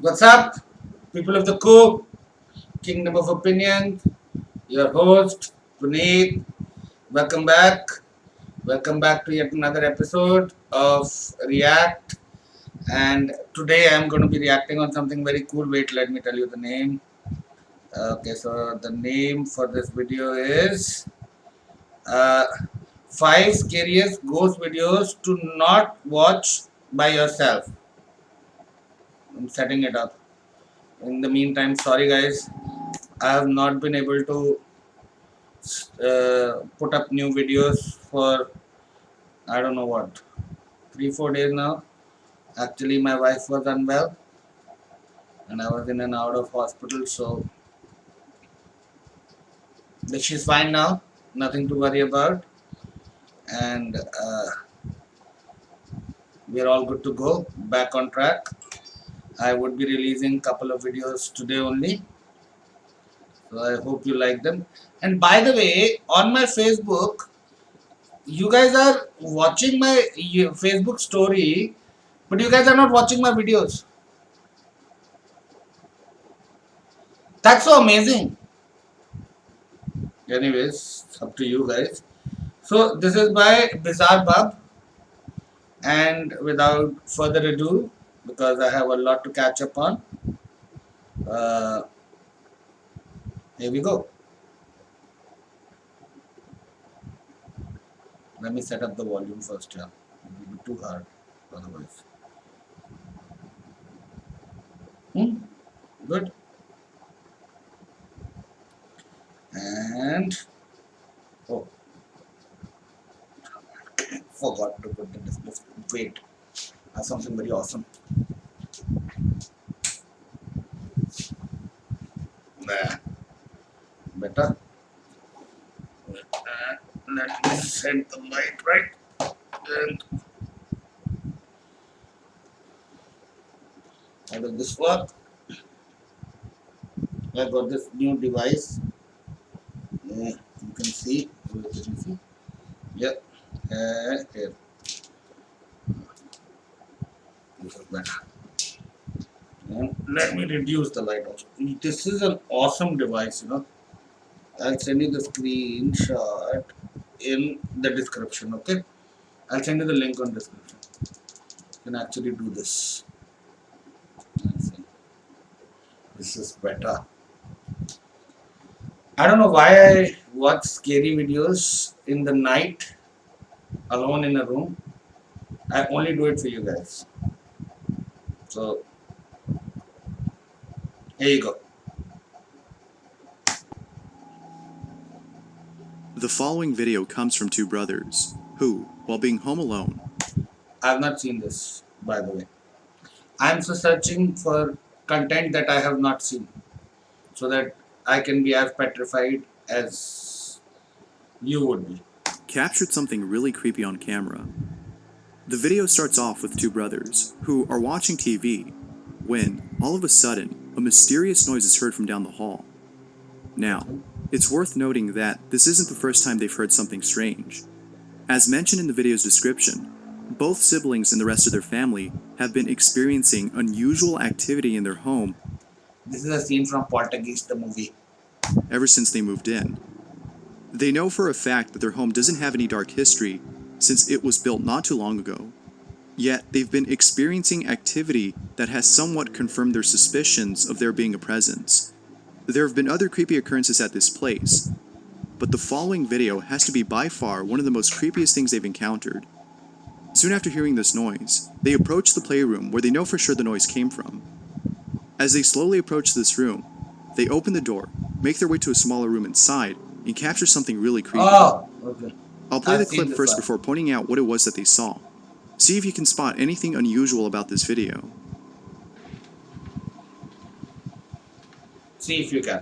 What's up, people of the coup, Kingdom of Opinion, your host, Puneet. Welcome back. Welcome back to yet another episode of React. And today I'm going to be reacting on something very cool. Wait, let me tell you the name. Okay, so the name for this video is uh, 5 Scariest Ghost Videos to Not Watch by Yourself. I'm setting it up. In the meantime, sorry guys, I have not been able to put up new videos for I don't know what 3-4 days now. Actually, my wife was unwell and I was in and out of hospital, so but she's fine now. Nothing to worry about, and we're all good to go. Back on track. I would be releasing couple of videos today only, so I hope you like them. And by the way, on my Facebook, you guys are watching my Facebook story, but you guys are not watching my videos. That's so amazing. Anyways, it's up to you guys. So this is by Bizarre Bub, and without further ado, because I have a lot to catch up on, uh, here we go. Let me set up the volume first. Yeah, it will be too hard otherwise. Good. And oh, forgot to put the display. Wait, I have something very awesome. Nah, better. Let me set the light right. And how does this work? I got this new device. Yeah, you can see. Let me see. Yep. Here. This is better. And let me reduce the light also. This is an awesome device, you know. I'll send you the screenshot in the description, okay? I'll send you the link on description. You can actually do this. Let's see. This is better. I don't know why I watch scary videos in the night alone in a room. I only do it for you guys. So here you go. The following video comes from two brothers who, while being home alone, I have not seen this, by the way. I am searching for content that I have not seen, so that I can be as petrified as you would be. captured something really creepy on camera. The video starts off with two brothers who are watching TV when, all of a sudden, a mysterious noise is heard from down the hall. Now, it's worth noting that this isn't the first time they've heard something strange. As mentioned in the video's description, both siblings and the rest of their family have been experiencing unusual activity in their home This is a scene from Poltergeist, the movie. ever since they moved in. They know for a fact that their home doesn't have any dark history since it was built not too long ago. Yet they've been experiencing activity that has somewhat confirmed their suspicions of there being a presence. There have been other creepy occurrences at this place, but the following video has to be by far one of the most creepiest things they've encountered. Soon after hearing this noise, they approach the playroom where they know for sure the noise came from. As they slowly approach this room, they open the door, make their way to a smaller room inside, and capture something really creepy. Oh, okay. I'll play I've the seen clip this first one. before pointing out what it was that they saw. See if you can spot anything unusual about this video. See if you can.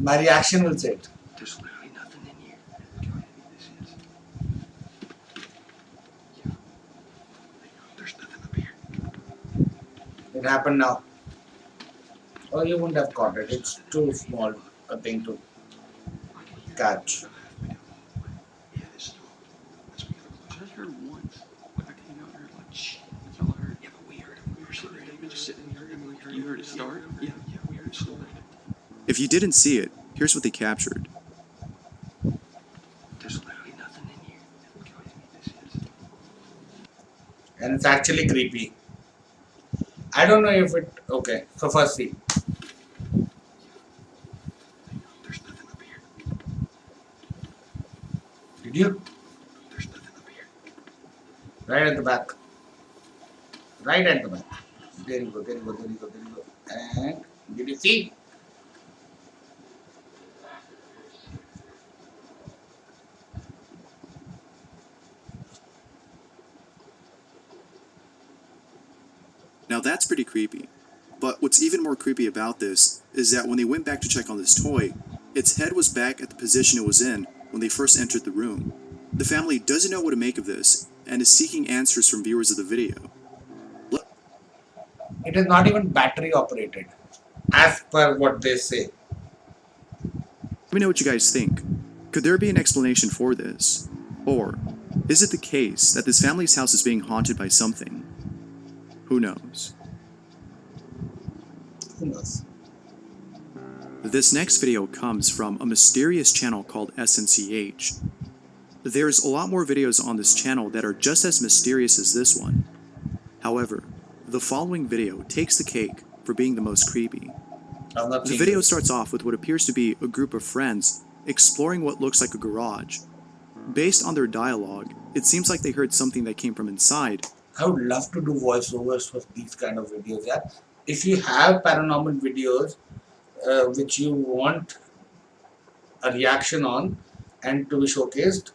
My reaction will say it. There's literally nothing in here. Do you know what this is? Yeah. There's nothing up here. It happened now. Oh, you wouldn't have caught it. It's too small a thing to catch. Yeah, this is all. That's what you look like. I heard once. Like I came out here like shh. heard it start. Yeah, we heard it start. If you didn't see it, here's what they captured. There's literally nothing in here. Look how heavy this is. And it's actually creepy. I don't know if it. Okay, so first see. There's nothing up here. Did you? There's nothing up here. Right at the back. Right at the back. There you go, there you go, there you go, there you go. And did you see? Now that's pretty creepy. But what's even more creepy about this is that when they went back to check on this toy, its head was back at the position it was in when they first entered the room. The family doesn't know what to make of this and is seeking answers from viewers of the video. It is not even battery operated, as per what they say. Let me know what you guys think. Could there be an explanation for this? Or is it the case that this family's house is being haunted by something? Who knows? Who knows? This next video comes from a mysterious channel called SNCH. There's a lot more videos on this channel that are just as mysterious as this one. However, the following video takes the cake for being the most creepy. I'm not The seeing video this. starts off with what appears to be a group of friends exploring what looks like a garage. Based on their dialogue, it seems like they heard something that came from inside. I would love to do voiceovers for these kind of videos. Yeah, if you have paranormal videos which you want a reaction on and to be showcased,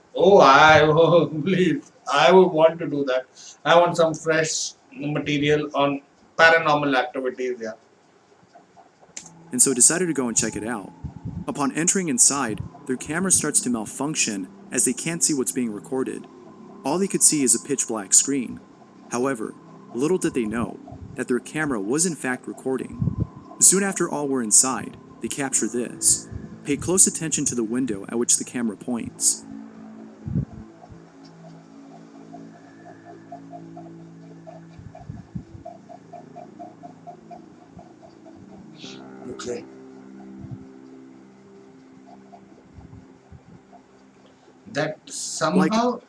please, I would want to do that. I want some fresh material on paranormal activities. Yeah, And so decided to go and check it out. Upon entering inside, their camera starts to malfunction as they can't see what's being recorded. All they could see is a pitch black screen. However, little did they know that their camera was in fact recording. Soon after all were inside, they capture this. Pay close attention to the window at which the camera points. okay. That somehow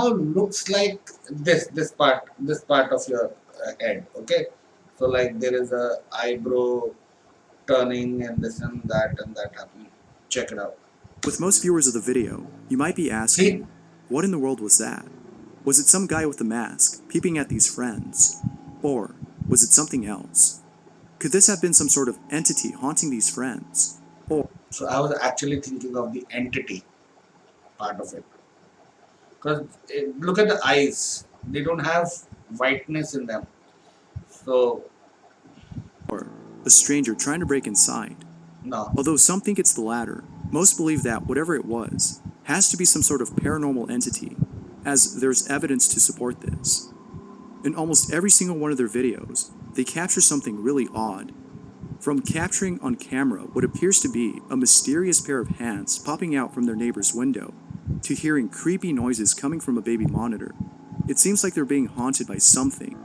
looks like this part of your head. Okay, so like there is a eyebrow turning and this and that happening. Check it out. With most viewers of the video, you might be asking, what in the world was that? Was it some guy with a mask peeping at these friends? Or was it something else? Could this have been some sort of entity haunting these friends? Or So I was actually thinking of the entity part of it. Because look at the eyes. They don't have whiteness in them. So, a stranger trying to break inside? no. Although some think it's the latter, most believe that whatever it was has to be some sort of paranormal entity, as there's evidence to support this. In almost every single one of their videos, they capture something really odd. From capturing on camera what appears to be a mysterious pair of hands popping out from their neighbor's window, to hearing creepy noises coming from a baby monitor, it seems like they're being haunted by something.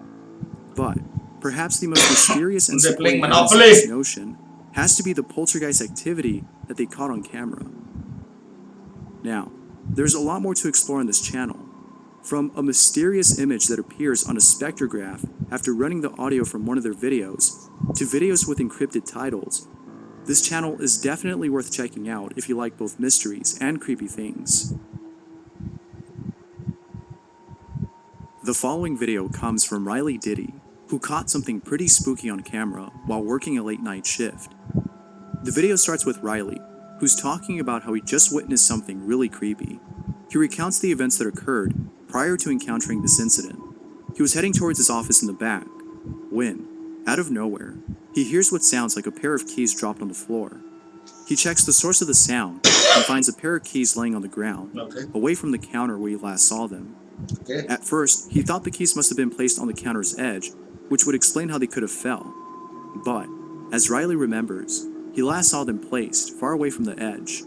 But perhaps the most mysterious and They're playing supporting evidence of Monopoly. this notion has to be the poltergeist activity that they caught on camera. Now, there's a lot more to explore on this channel. From a mysterious image that appears on a spectrograph after running the audio from one of their videos, to videos with encrypted titles, this channel is definitely worth checking out if you like both mysteries and creepy things. The following video comes from Riley Diddy, who caught something pretty spooky on camera while working a late night shift. The video starts with Riley, who's talking about how he just witnessed something really creepy. He recounts the events that occurred prior to encountering this incident. He was heading towards his office in the back when, out of nowhere, he hears what sounds like a pair of keys dropped on the floor. He checks the source of the sound and finds a pair of keys laying on the ground, Okay. away from the counter where he last saw them. Okay. At first, he thought the keys must have been placed on the counter's edge, which would explain how they could have fell. But, as Riley remembers, he last saw them placed far away from the edge.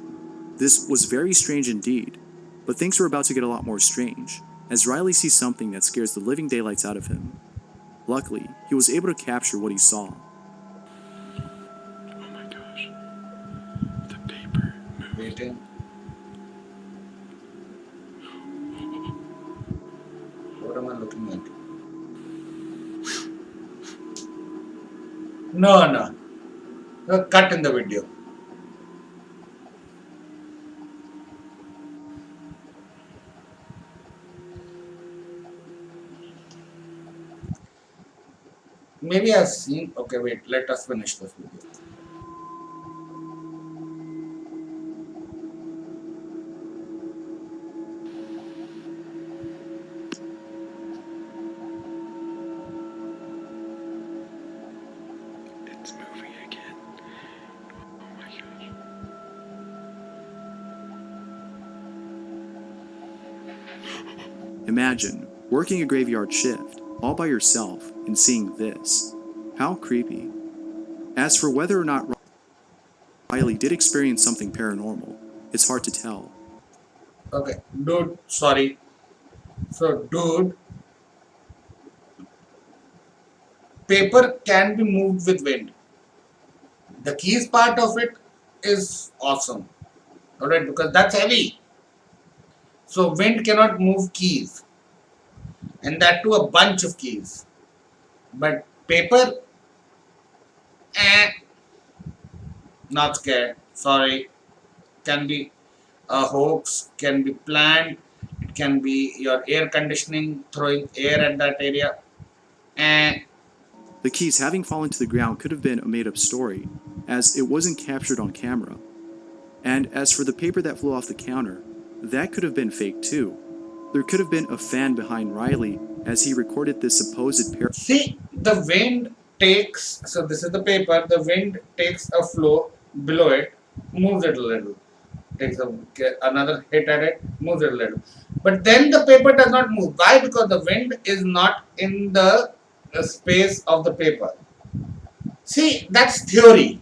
This was very strange indeed, but things were about to get a lot more strange, as Riley sees something that scares the living daylights out of him. Luckily, he was able to capture what he saw. Oh my gosh. The paper moved. Waiting. What am I looking at? No. Cut in the video. Maybe I've seen. Okay, wait. Let us finish this video. It's moving again. Oh my gosh. Imagine working a graveyard shift all by yourself and seeing this. How creepy. As for whether or not Riley did experience something paranormal, it's hard to tell. Okay, dude. Sorry. So, dude, paper can be moved with wind. The keys part of it is awesome. Alright, because that's heavy. So wind cannot move keys. And that too a bunch of keys. But paper, not scared. Sorry. Can be a hoax, can be planned, it can be your air conditioning throwing air at that area. The keys having fallen to the ground could have been a made-up story, as it wasn't captured on camera. And as for the paper that flew off the counter, that could have been fake too. There could have been a fan behind Riley as he recorded this supposed See, the wind takes, so this is the paper, the wind takes a flow below it, moves it a little, takes another hit at it, moves it a little. But then the paper does not move. Why? Because the wind is not in the space of the paper. See, that's theory.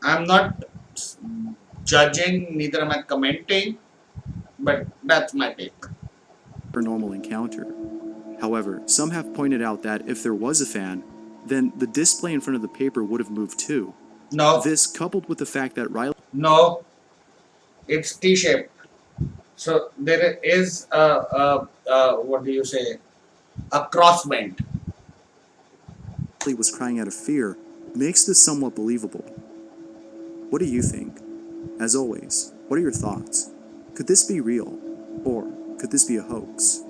I'm not judging, neither am I commenting, but that's my take. paranormal encounter. However, some have pointed out that if there was a fan, then the display in front of the paper would have moved too. No, This, coupled with the fact that Riley no, it's T-shaped. So there is what do you say? A crossbend. was crying out of fear makes this somewhat believable. What do you think? As always, what are your thoughts? Could this be real? Or could this be a hoax?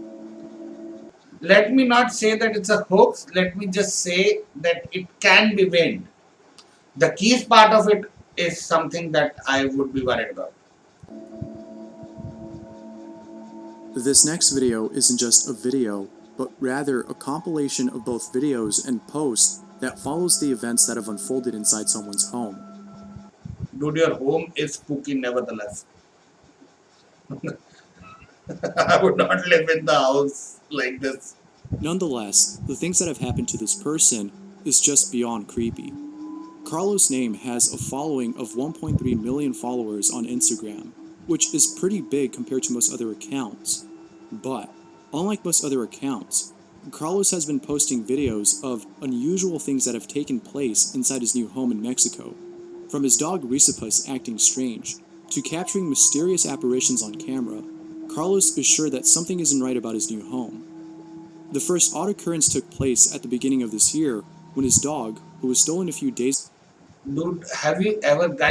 Let me not say that it's a hoax. Let me just say that it can be wind. The keys part of it is something that I would be worried about. This next video isn't just a video, but rather a compilation of both videos and posts that follows the events that have unfolded inside someone's home. Dude, your home is spooky nevertheless. I would not live in the house like this. Nonetheless, the things that have happened to this person is just beyond creepy. Carlos' name has a following of 1.3 million followers on Instagram, which is pretty big compared to most other accounts. But, unlike most other accounts, Carlos has been posting videos of unusual things that have taken place inside his new home in Mexico. From his dog Risipus acting strange, to capturing mysterious apparitions on camera, Carlos is sure that something isn't right about his new home. The first odd occurrence took place at the beginning of this year when his dog, who was stolen a few days Dude, have you ever looked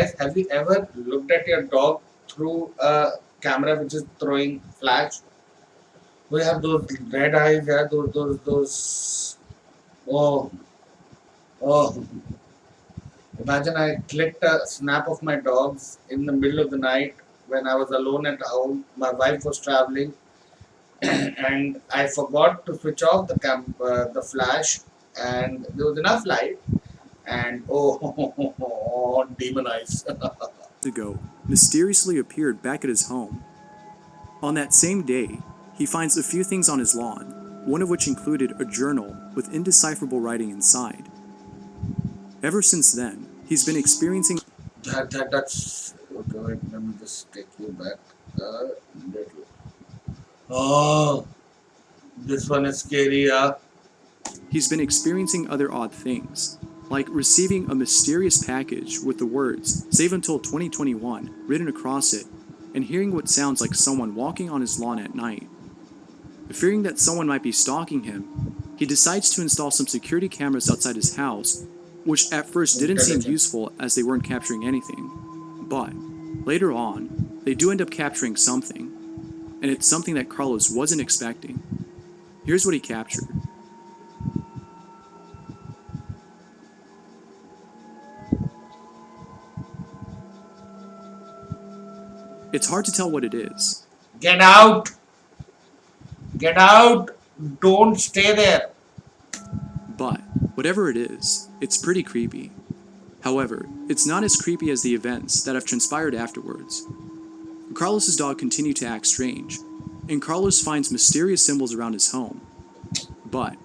at your dog through a camera which is throwing flash? We have those red eyes, yeah, those. Oh. Imagine I clicked a snap of my dogs in the middle of the night when I was alone at home. My wife was traveling, and I forgot to switch off the flash, and there was enough light, and demon eyes. ago mysteriously appeared back at his home. On that same day, he finds a few things on his lawn, one of which included a journal with indecipherable writing inside. Ever since then, he's been experiencing That's okay. Wait, let me just take you back a little. Oh, this one is scary. he's been experiencing other odd things, like receiving a mysterious package with the words "Save until 2021" written across it, and hearing what sounds like someone walking on his lawn at night. Fearing that someone might be stalking him, he decides to install some security cameras outside his house, which at first didn't seem Intelligent. useful as they weren't capturing anything. But later on, they do end up capturing something, and it's something that Carlos wasn't expecting. Here's what he captured. It's hard to tell what it is. Get out! Get out! Don't stay there. But whatever it is, it's pretty creepy. However, it's not as creepy as the events that have transpired afterwards. Carlos's dog continued to act strange, and Carlos finds mysterious symbols around his home. But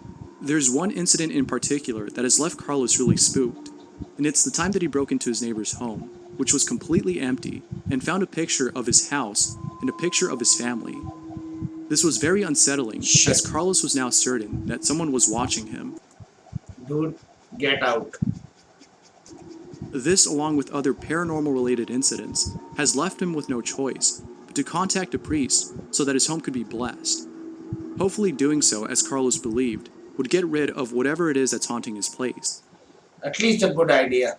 there's one incident in particular that has left Carlos really spooked, and it's the time that he broke into his neighbor's home, which was completely empty, and found a picture of his house and a picture of his family. This was very unsettling, Shit. as Carlos was now certain that someone was watching him. Dude, get out. This, along with other paranormal related incidents, has left him with no choice but to contact a priest so that his home could be blessed. Hopefully doing so, as Carlos believed, would get rid of whatever it is that's haunting his place. At least a good idea.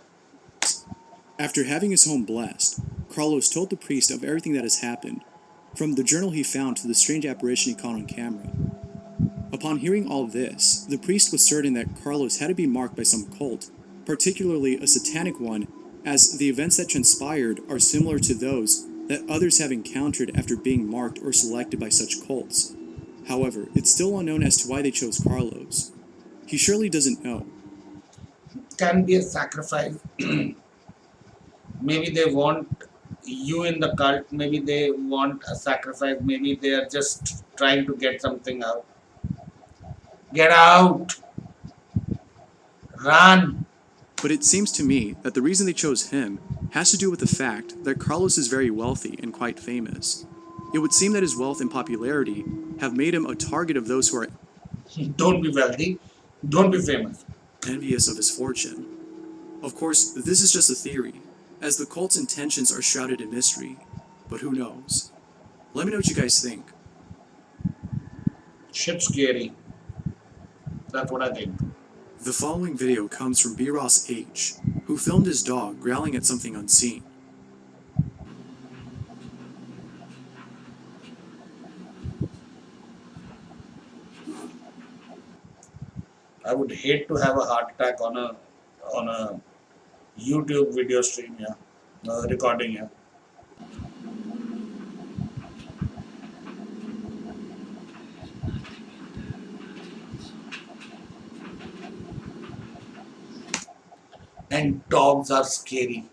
After having his home blessed, Carlos told the priest of everything that has happened, from the journal he found to the strange apparition he caught on camera. Upon hearing all this, the priest was certain that Carlos had to be marked by some cult, particularly a satanic one, as the events that transpired are similar to those that others have encountered after being marked or selected by such cults. However, it's still unknown as to why they chose Carlos. He surely doesn't know. Can be a sacrifice. Maybe they want you in the cult. Maybe they want a sacrifice. Maybe they are just trying to get something out. Get out. Run. But it seems to me that the reason they chose him has to do with the fact that Carlos is very wealthy and quite famous. It would seem that his wealth and popularity have made him a target of those who are Don't be wealthy. Don't be famous. envious of his fortune. Of course, this is just a theory, as the cult's intentions are shrouded in mystery, but who knows? Let me know what you guys think. Shit scary. That's what I think. The following video comes from B. Ross H., who filmed his dog growling at something unseen. I would hate to have a heart attack on a YouTube video stream, recording, yeah. And dogs are scary.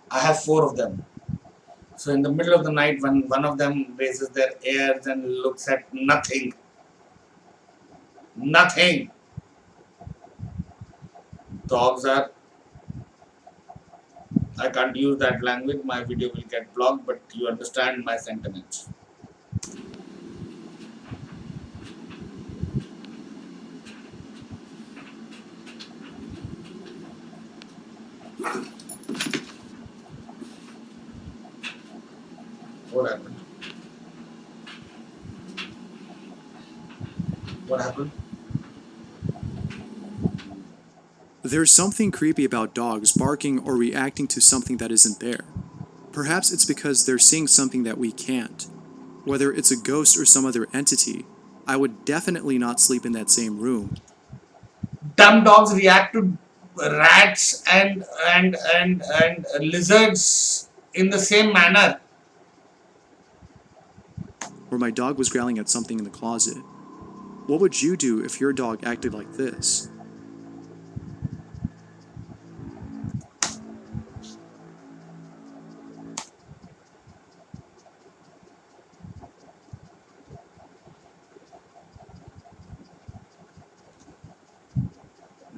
I have 4 of them. So in the middle of the night, when one of them raises their ears and looks at nothing, dogs are, I can't use that language, my video will get blocked, but you understand my sentiments. What happened? What happened? There's something creepy about dogs barking or reacting to something that isn't there. Perhaps it's because they're seeing something that we can't. Whether it's a ghost or some other entity, I would definitely not sleep in that same room. Dumb dogs react to rats and lizards in the same manner. Or my dog was growling at something in the closet. What would you do if your dog acted like this?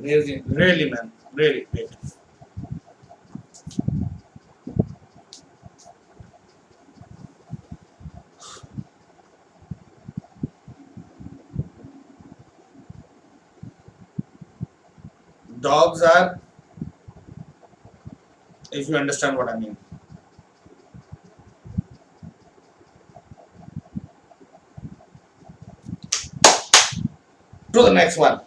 Really, man, really. dogs are, if you understand what I mean. To the next one.